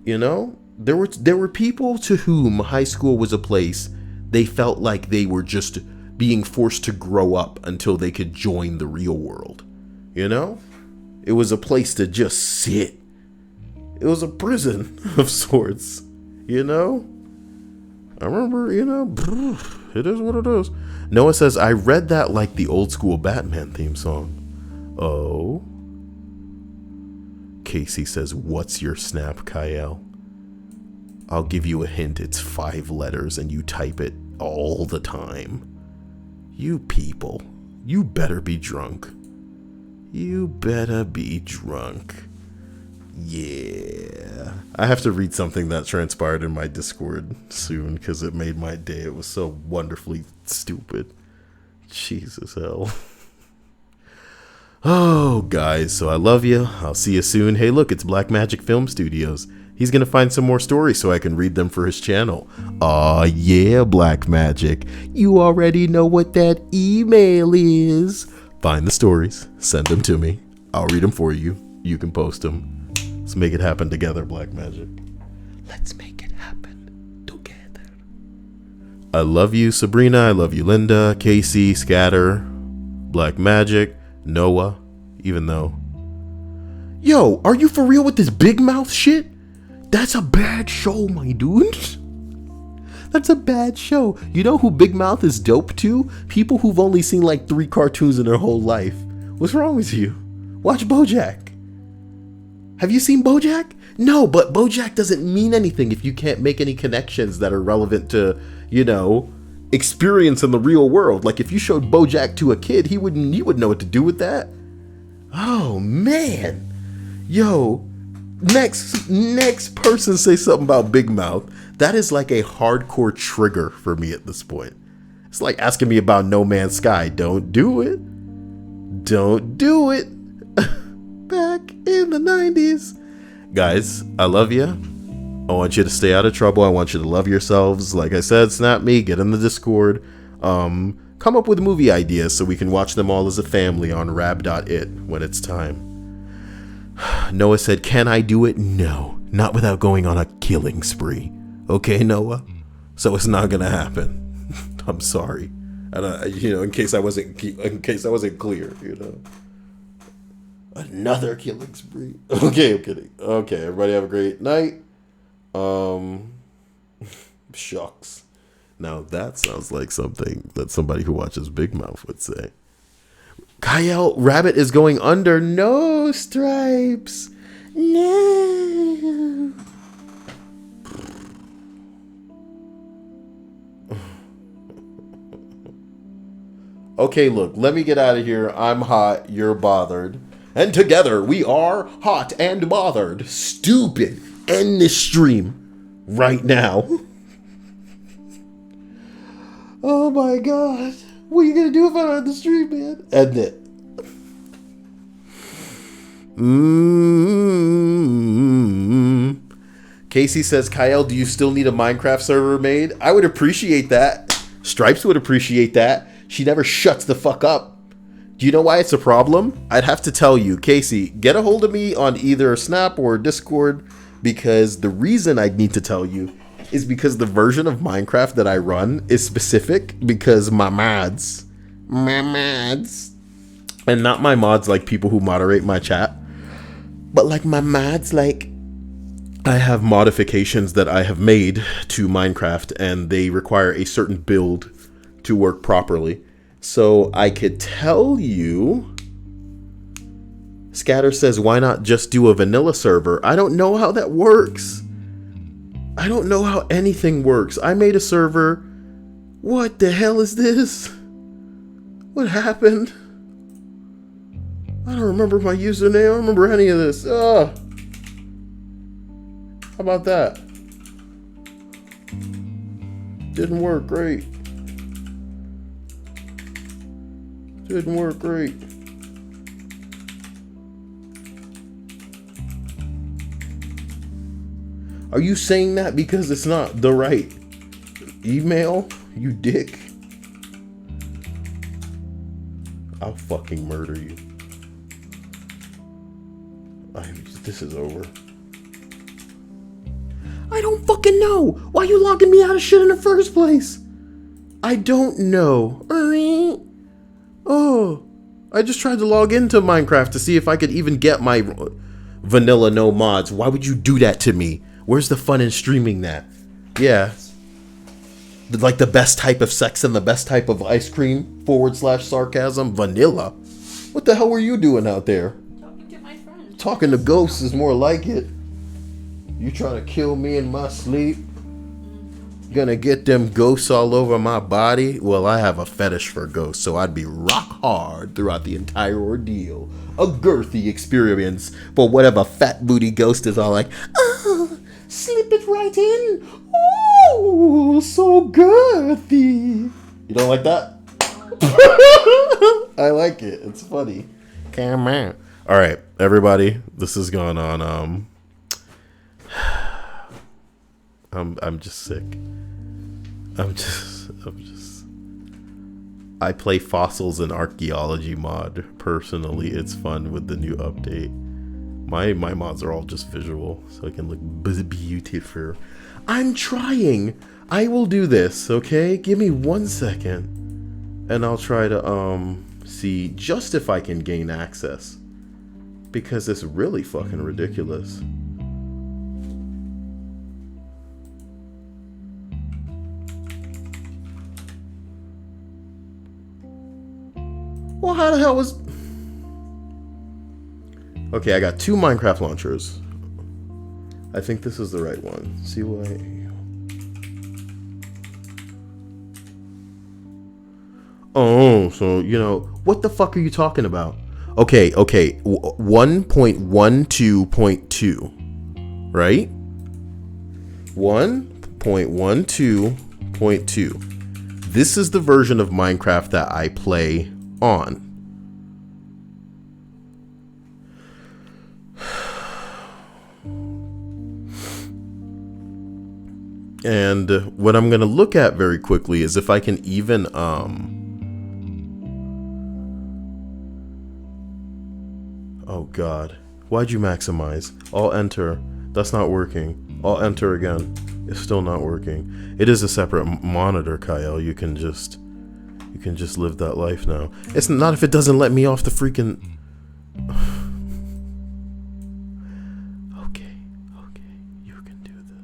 You know, there were people to whom high school was a place they felt like they were just being forced to grow up until they could join the real world. You know, it was a place to just sit. It was a prison of sorts. You know, I remember, you know, it is what it is. Noah says, I read that like the old school Batman theme song. Oh. Casey says, what's your snap, Cyael? I'll give you a hint. It's 5 letters and you type it all the time. You people, you better be drunk. You better be drunk. Yeah. I have to read something that transpired in my Discord soon because it made my day. It was so wonderfully stupid. Jesus hell. Oh, guys, so I love you. I'll see you soon. Hey, look, it's Black Magic Film Studios. He's going to find some more stories so I can read them for his channel. Aw, yeah, Black Magic. You already know what that email is. Find the stories. Send them to me. I'll read them for you. You can post them. Let's make it happen together, Black Magic. Let's make it happen together. I love you, Sabrina. I love you, Linda, Casey, Scatter, Black Magic, Noah, even though. Yo, are you for real with this big mouth shit? That's a bad show, my dude. That's a bad show. You know who Big Mouth is dope to? People who've only seen like 3 cartoons in their whole life. What's wrong with you? Watch BoJack. Have you seen BoJack? No, but BoJack doesn't mean anything if you can't make any connections that are relevant to, you know, experience in the real world. Like if you showed BoJack to a kid, he would know what to do with that. Oh man. Yo, next person say something about Big Mouth. That is like a hardcore trigger for me at this point. It's like asking me about No Man's Sky. Don't do it. Don't do it. Back in the 90s. Guys, I love you. I want you to stay out of trouble. I want you to love yourselves. Like I said, snap me, get in the Discord. Come up with movie ideas so we can watch them all as a family on rab.it when it's time. Noah said, can I do it? No, not without going on a killing spree. Okay, Noah? So it's not gonna happen. I'm sorry. And in case I wasn't clear, Another killing spree. Okay, I'm kidding. Okay, everybody have a great night. Shucks. Now that sounds like something that somebody who watches Big Mouth would say. Cyael, rabbit is going under. No, Stripes. No. Okay, look, let me get out of here. I'm hot, you're bothered. And together we are hot and bothered. Stupid. End this stream right now. Oh my god. What are you gonna do if I'm on the stream, man? End it. Casey says, Cyael, do you still need a Minecraft server made? I would appreciate that. Stripes would appreciate that. She never shuts the fuck up. Do you know why it's a problem? I'd have to tell you. Casey, get a hold of me on either Snap or Discord, because the reason I'd need to tell you is because the version of Minecraft that I run is specific because my mods, and not my mods like people who moderate my chat, but like my mods, like I have modifications that I have made to Minecraft and they require a certain build to work properly. So I could tell you, Scatter says, why not just do a vanilla server? I don't know how that works. I don't know how anything works. I made a server. What the hell is this? What happened? I don't remember my username. I don't remember any of this. How about that? Didn't work great. Didn't work great. Are you saying that because it's not the right email, you dick? I'll fucking murder you. This is over. I don't fucking know. Why are you logging me out of shit in the first place? I don't know. Oh, I just tried to log into Minecraft to see if I could even get my vanilla no mods. Why would you do that to me? Where's the fun in streaming that? Yeah. Like the best type of sex and the best type of ice cream /sarcasm. Vanilla. What the hell were you doing out there? Talking to my friend. Talking to ghosts is more like it. You trying to kill me in my sleep? Gonna get them ghosts all over my body? Well, I have a fetish for ghosts, so I'd be rock hard throughout the entire ordeal. A girthy experience for whatever fat booty ghost is all like, oh, slip it right in. Oh, so girthy. You don't like that? I like it. It's funny. Come on. All right, everybody. This is going on. I'm just sick. I play fossils and archaeology mod. Personally, it's fun with the new update. My mods are all just visual, so I can look beautiful. I'm trying. I will do this, okay? Give me 1 second. And I'll try to see just if I can gain access. Because it's really fucking ridiculous. Well, how the hell was... Okay, I got 2 Minecraft launchers. I think this is the right one. See why... Oh, so, what the fuck are you talking about? Okay. 1.12.2, right? 1.12.2. This is the version of Minecraft that I play on. And what I'm going to look at very quickly is if I can even oh god, why'd you maximize? I'll enter. That's not working. I'll enter again. It's still not working. It is a separate monitor, Cyael. You can just live that life now. It's not if it doesn't let me off the freaking okay, you can do this.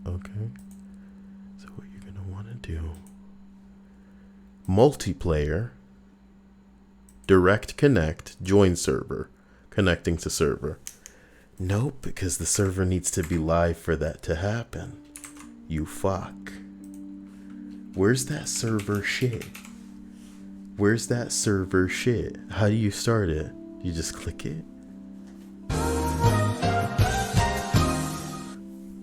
Okay. So what you're gonna want to do, multiplayer, direct connect, join server, connecting to server. Nope, because the server needs to be live for that to happen. You fuck. Where's that server shit? Where's that server shit? How do you start it? You just click it?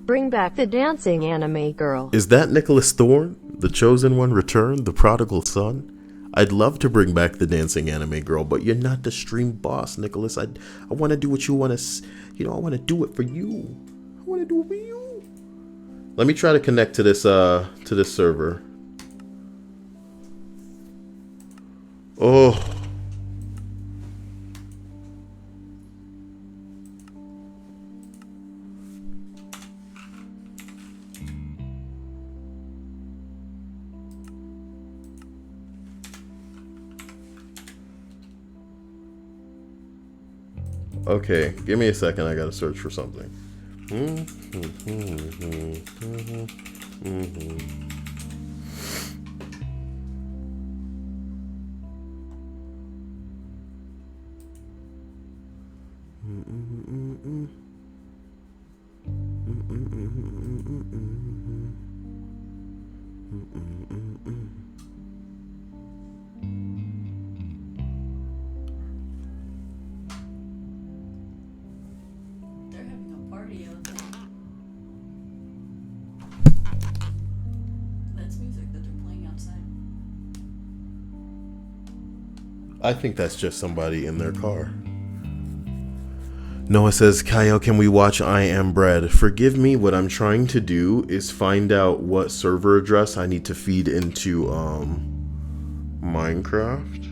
Bring back the dancing anime girl. Is that Nicholas Thorne? The chosen one returned? The prodigal son? I'd love to bring back the dancing anime girl, but you're not the stream boss, Nicholas. I want to do what you want to, I want to do it for you. I want to do it for you. Let me try to connect to this server. Oh. Okay, give me a second. I gotta search for something. They're having a party out there. That's music that they're playing outside. I think that's just somebody in their car. Noah says, Cyael, can we watch I Am Bread? Forgive me, what I'm trying to do is find out what server address I need to feed into Minecraft.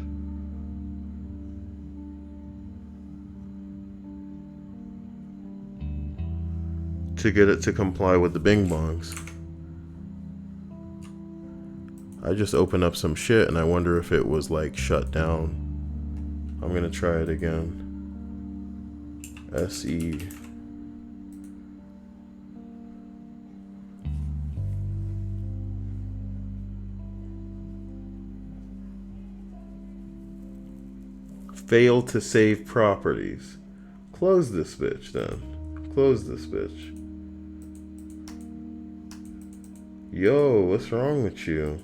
To get it to comply with the bing bongs. I just opened up some shit and I wonder if it was like shut down. I'm gonna try it again. SE. Fail to save properties. Close this bitch then. Close this bitch. Yo, what's wrong with you?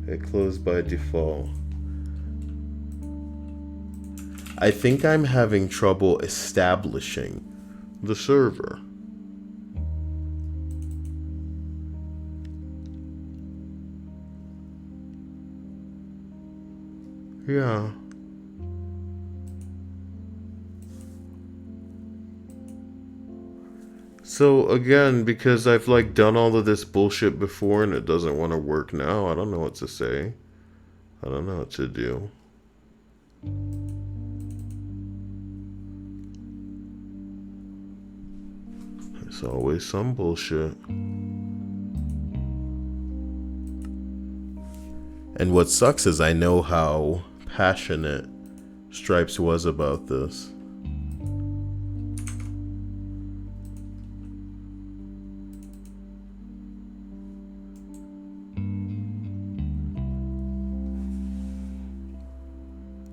It closed by default. I think I'm having trouble establishing the server. Yeah. So again, because I've like done all of this bullshit before and it doesn't want to work now, I don't know what to say. I don't know what to do. There's always some bullshit. And what sucks is I know how passionate Stripes was about this.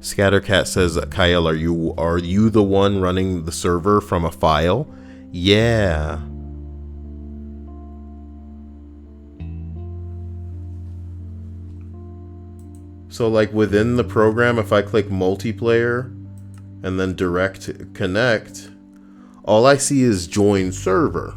Scattercat says, Cyael, are you the one running the server from a file? Yeah. So like within the program, if I click multiplayer and then direct connect, all I see is join server.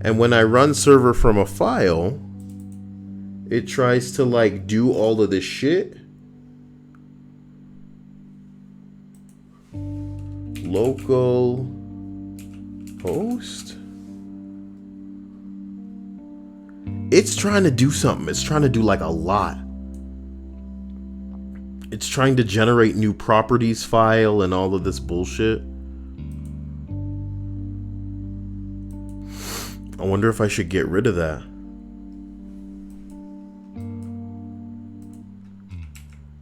And when I run server from a file, it tries to like do all of this shit. Local host. It's trying to do something. It's trying to do like a lot. It's trying to generate new properties file and all of this bullshit. I wonder if I should get rid of that.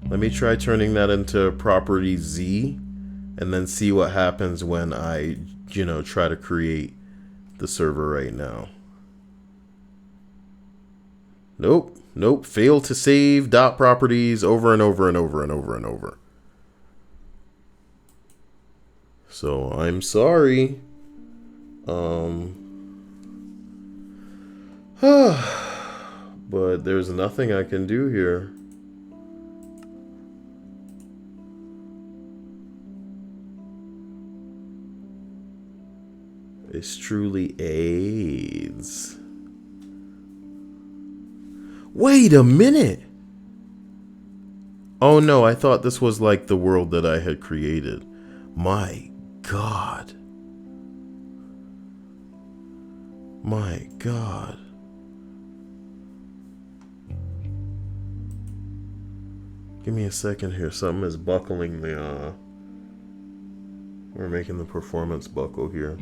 Let me try turning that into property Z and then see what happens when I, try to create the server right now. Nope. Fail to save dot properties over and over and over and over and over. So I'm sorry. But there's nothing I can do here. It's truly AIDS. Wait a minute. Oh no, I thought this was like the world that I had created. My God. My God. Give me a second here. Something is buckling the, we're making the performance buckle here.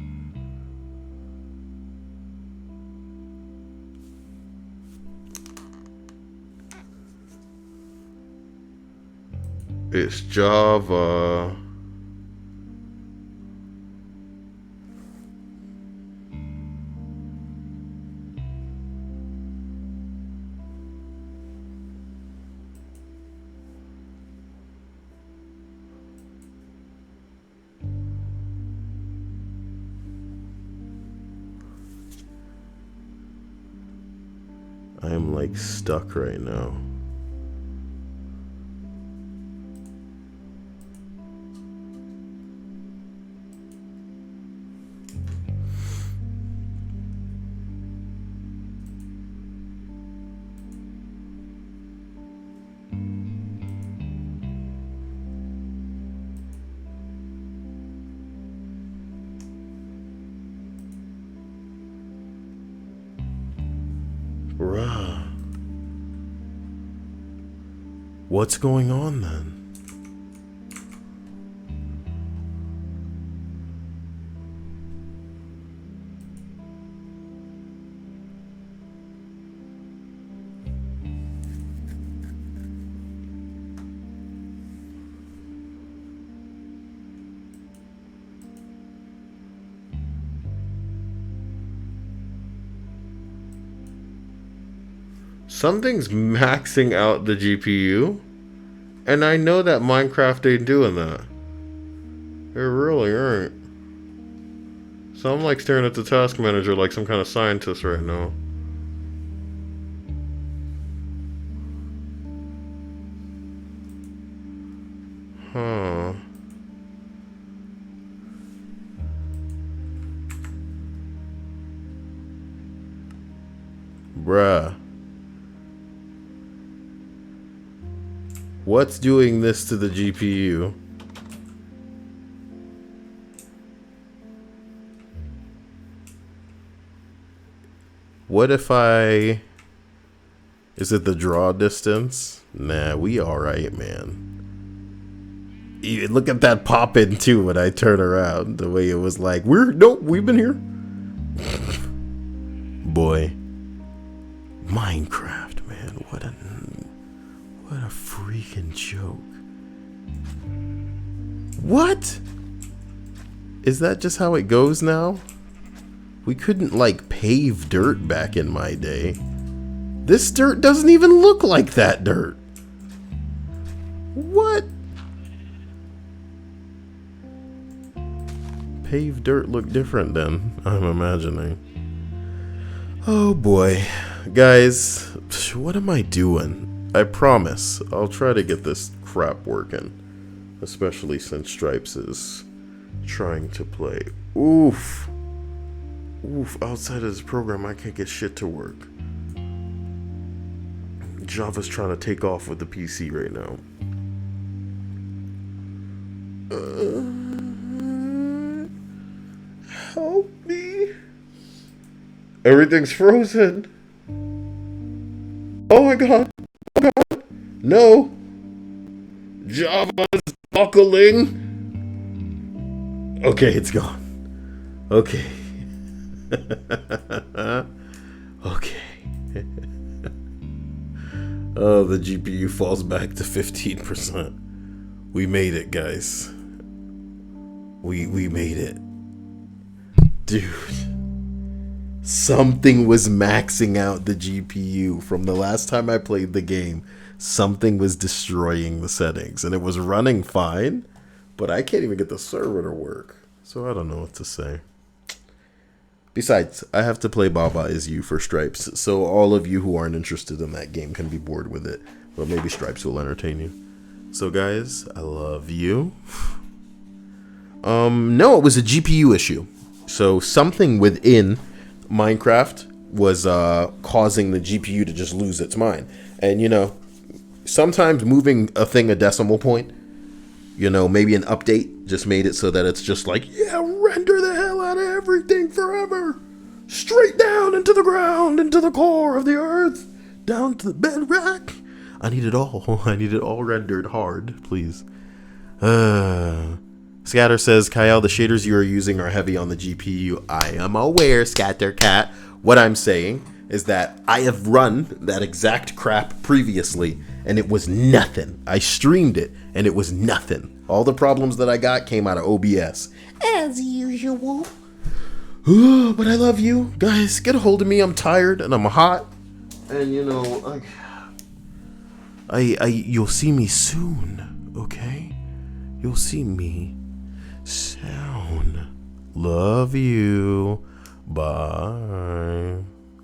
It's Java. I am like stuck right now. Bruh. What's going on then? Something's maxing out the GPU, and I know that Minecraft ain't doing that. It really ain't. So I'm like staring at the task manager like some kind of scientist right now. Huh. Bruh. What's doing this to the GPU? What if I... Is it the draw distance? Nah, we alright, man. Look at that pop in too when I turn around. The way it was like, nope, we've been here. Boy. Minecraft, man. What a freaking joke. What? Is that just how it goes now? We couldn't like pave dirt back in my day. This dirt doesn't even look like that dirt. What? paved dirt look different then, I'm imagining. Oh boy. Guys, what am I doing? I promise I'll try to get this crap working. Especially since Stripes is trying to play. Oof. Oof, outside of this program I can't get shit to work. Java's trying to take off with the PC right now. Help me. Everything's frozen. Oh my god. Oh god. No. Java's buckling. Okay, it's gone. Okay. Okay. Oh, the GPU falls back to 15%. We made it, guys. We made it. Dude. Something was maxing out the GPU from the last time I played the game. Something was destroying the settings, and it was running fine, but I can't even get the server to work. So I don't know what to say. Besides, I have to play Baba Is You for Stripes, so all of you who aren't interested in that game can be bored with it, but maybe Stripes will entertain you. So guys, I love you. No, it was a GPU issue. So something within Minecraft was causing the GPU to just lose its mind. And you know, sometimes moving a thing a decimal point, you know, maybe an update just made it so that it's just like, yeah, render the hell out of everything forever. Straight down into the ground, into the core of the earth, down to the bedrock. I need it all. I need it all rendered hard, please. Scatter says, Cyael, the shaders you are using are heavy on the GPU. I am aware, Scattercat. What I'm saying is that I have run that exact crap previously, and it was nothing. I streamed it, and it was nothing. All the problems that I got came out of OBS. As usual. But I love you. Guys, get a hold of me. I'm tired, and I'm hot. And, you know, you'll see me soon, okay? You'll see me soon. Love you. Bye.